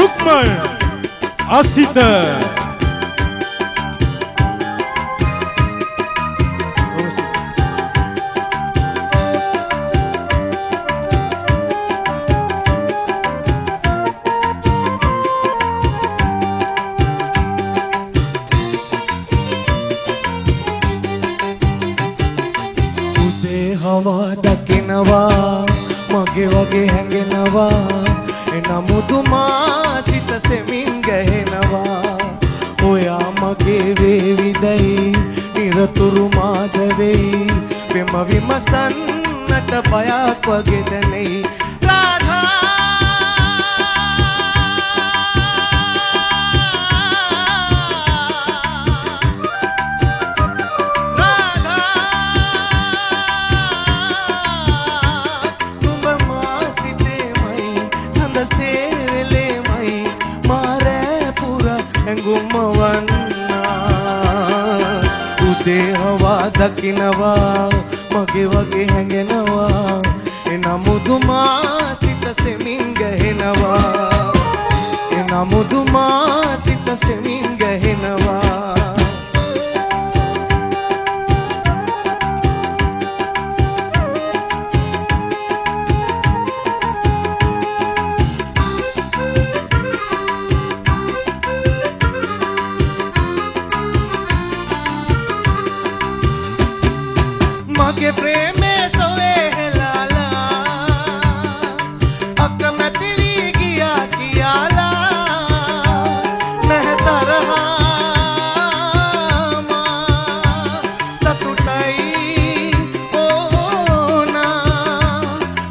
Lukman Asita. හවා දකිනවා මගේ වගේ හැඟෙනවා එනමුතුමා සිත සෙමින් ගැහෙනවා ඔයා මගේ වේවිදයි නිරතුරු මාද වෙයි වෙම විමසන්නට බයක් වගේ දැනෙයි උදේ හවා දකිනවා මගේ වගේ හැඟෙනවා එනමුදුමා සිත සෙමින් ගැහෙනවා එනමුදුමා සිත සෙමින් ගැහෙනවා මගේ ප්‍රේමේ සොවේ හෙලාලා අකමැති වී ගියා කියලා නැහැ තරහා සතුටයි ඕනා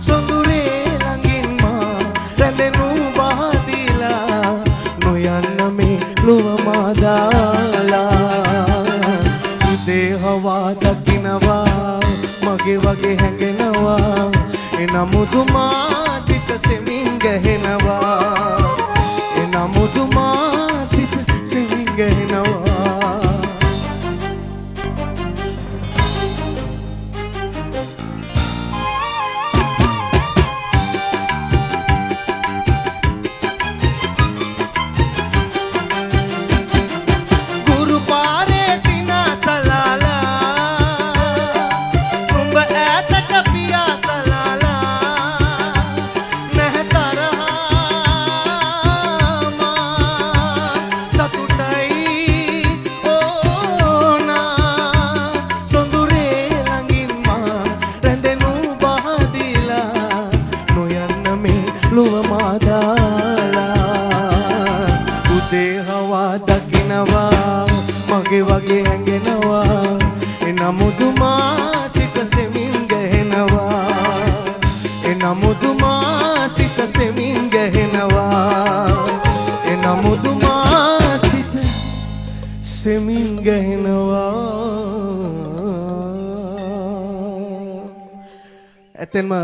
සොඳුරේ ළඟින් මා රැඳෙනු බහදිලා නොයන්න මේ ලොව මාදාලා උදේ හවා දකිනවා මගේ වගේ හැඟෙනවා එනමුදුමා සිත සෙමින් ගැහෙනවා එනමුදුමා සිත සෙමින් ගැහෙනවා ගුරු පාරේ සිනාසලාලා උදේ හවා දකිනවා මගේ වගේ හැඟෙනවා එනමුදුමා සිත සෙමින් ගැහෙනවා එනමුදුමා සිත සෙමින් ගැහෙනවා එනමුදුමා සිත සෙමින් ගැහෙනවා ඇත්තෙන්ම